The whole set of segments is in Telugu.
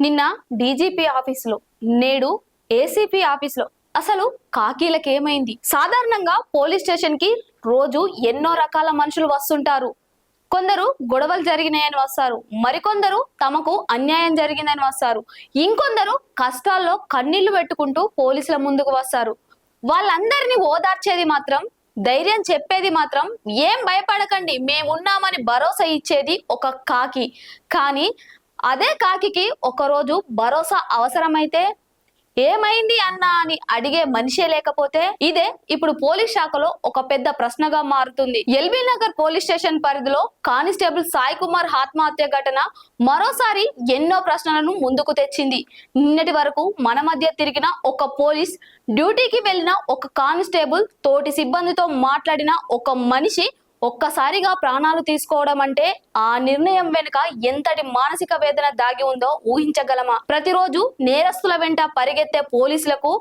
నిన్న డీజీపీ ఆఫీసులో, నేడు ఏసీపీ ఆఫీసులో అసలు కాకీలకేమైంది? సాధారణంగా పోలీస్ స్టేషన్ కి రోజు ఎన్నో రకాల మనుషులు వస్తుంటారు. కొందరు గొడవలు జరిగినాయని వస్తారు, మరికొందరు తమకు అన్యాయం జరిగిందని వస్తారు, ఇంకొందరు కష్టాల్లో కన్నీళ్లు పెట్టుకుంటూ పోలీసుల ముందుకు వస్తారు. వాళ్ళందరినీ ఓదార్చేది మాత్రం, ధైర్యం చెప్పేది మాత్రం, ఏం భయపడకండి మేమున్నామని భరోసా ఇచ్చేది ఒక కాకి. కానీ అదే కాకికి ఒకరోజు భరోసా అవసరమైతే ఏమైంది అన్నా అని అడిగే మనిషే లేకపోతే ఇదే ఇప్పుడు పోలీస్ శాఖలో ఒక పెద్ద ప్రశ్నగా మారుతుంది. ఎల్బీ నగర్ పోలీస్ స్టేషన్ పరిధిలో కానిస్టేబుల్ సాయి కుమార్ ఆత్మహత్య ఘటన మరోసారి ఎన్నో ప్రశ్నలను ముందుకు తెచ్చింది. నిన్నటి వరకు మన మధ్య తిరిగిన ఒక పోలీస్, డ్యూటీకి వెళ్లిన ఒక కానిస్టేబుల్, తోటి సిబ్బందితో మాట్లాడిన ఒక మనిషి ఒక్కసారిగా ప్రాణాలు తీసుకోవడం అంటే ఆ నిర్ణయం వెనుక ఎంతటి మానసిక వేదన దాగి ఉందో ఊహించగలమా? ప్రతిరోజు నేరస్తుల వెంట పరిగెత్తే పోలీసులకు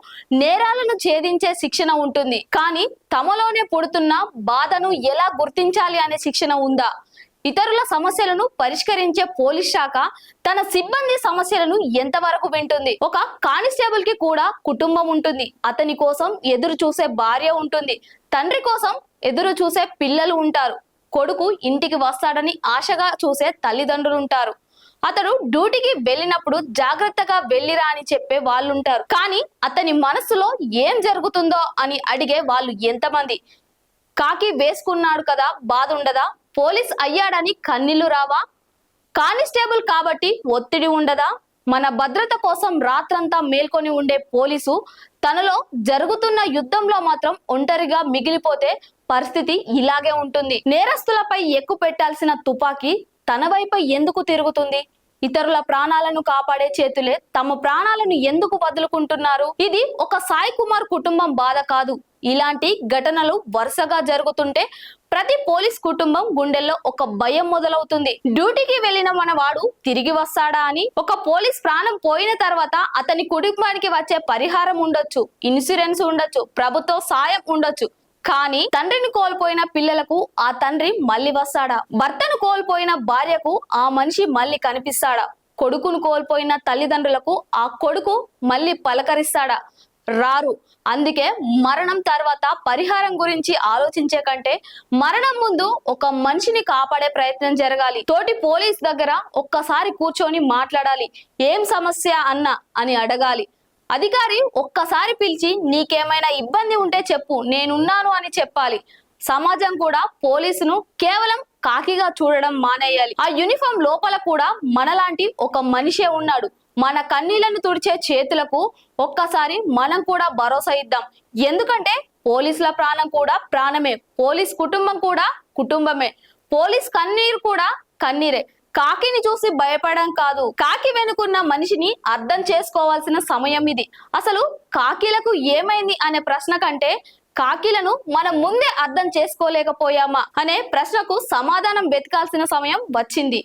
నేరాలను ఛేదించే శిక్షణ ఉంటుంది, కానీ తమలోనే పుడుతున్న బాధను ఎలా గుర్తించాలి అనే శిక్షణ ఉందా? ఇతరుల సమస్యలను పరిష్కరించే పోలీస్ శాఖ తన సిబ్బంది సమస్యలను ఎంతవరకు వింటుంది? ఒక కానిస్టేబుల్ కి కూడా కుటుంబం ఉంటుంది, అతని కోసం ఎదురు చూసే భార్య ఉంటుంది, తండ్రి కోసం ఎదురు చూసే పిల్లలు ఉంటారు, కొడుకు ఇంటికి వస్తాడని ఆశగా చూసే తల్లిదండ్రులు ఉంటారు, అతడు డ్యూటీకి వెళ్ళినప్పుడు జాగ్రత్తగా వెళ్ళిరా అని చెప్పే వాళ్ళు ఉంటారు. కానీ అతని మనసులో ఏం జరుగుతుందో అని అడిగే వాళ్ళు ఎంతమంది? కాకి వేసుకున్నాడు కదా బాధ ఉండదా? పోలీస్ అయ్యాడని కన్నీళ్లు రావా? కానిస్టేబుల్ కాబట్టి ఒత్తిడి ఉండదా? మన భద్రత కోసం రాత్రంతా మేల్కొని ఉండే పోలీసు తనలో జరుగుతున్న యుద్ధంలో మాత్రం ఒంటరిగా మిగిలిపోతే పరిస్థితి ఇలాగే ఉంటుంది. నేరస్తులపై ఎక్కువ పెట్టాల్సిన తుపాకీ తన వైపు ఎందుకు తిరుగుతుంది? ఇతరుల ప్రాణాలను కాపాడే చేతులే తమ ప్రాణాలను ఎందుకు వదులుకుంటున్నారు? ఇది ఒక సాయి కుమార్ కుటుంబం బాధ కాదు. ఇలాంటి ఘటనలు వరుసగా జరుగుతుంటే ప్రతి పోలీస్ కుటుంబం గుండెల్లో ఒక భయం మొదలవుతుంది. డ్యూటీకి వెళ్ళిన మనవాడు తిరిగి వస్తాడా అని. ఒక పోలీస్ ప్రాణం పోయిన తర్వాత అతని కుటుంబానికి వచ్చే పరిహారం ఉండొచ్చు, ఇన్సూరెన్స్ ఉండొచ్చు, ప్రభుత్వ సాయం ఉండొచ్చు, కానీ తండ్రిని కోల్పోయిన పిల్లలకు ఆ తండ్రి మళ్ళీ వస్తాడా? భర్తను కోల్పోయిన భార్యకు ఆ మనిషి మళ్ళీ కనిపిస్తాడా? కొడుకును కోల్పోయిన తల్లిదండ్రులకు ఆ కొడుకు మళ్ళీ పలకరిస్తాడా? రారు. అందుకే మరణం తర్వాత పరిహారం గురించి ఆలోచించే కంటే మరణం ముందు ఒక మనిషిని కాపాడే ప్రయత్నం జరగాలి. తోటి పోలీస్ దగ్గర ఒక్కసారి కూర్చొని మాట్లాడాలి. ఏం సమస్య అన్నా అని అడగాలి. అధికారి ఒక్కసారి పిలిచి నీకేమైనా ఇబ్బంది ఉంటే చెప్పు, నేనున్నాను అని చెప్పాలి. సమాజం కూడా పోలీసును కేవలం కాకిగా చూడడం మానేయాలి. ఆ యూనిఫామ్ లోపల కూడా మనలాంటి ఒక మనిషే ఉన్నాడు. మన కన్నీళ్లను తుడిచే చేతులకు ఒక్కసారి మనం కూడా భరోసా ఇద్దాం. ఎందుకంటే పోలీసుల ప్రాణం కూడా ప్రాణమే, పోలీస్ కుటుంబం కూడా కుటుంబమే, పోలీస్ కన్నీరు కూడా కన్నీరే. కాకిని చూసి భయపడడం కాదు, కాకి వెనుకున్న మనిషిని అర్థం చేసుకోవాల్సిన సమయం ఇది. అసలు కాకిలకు ఏమైంది అనే ప్రశ్న కంటే కాకిలను మనం ముందే అర్థం చేసుకోలేకపోయామా అనే ప్రశ్నకు సమాధానం వెతకాల్సిన సమయం వచ్చింది.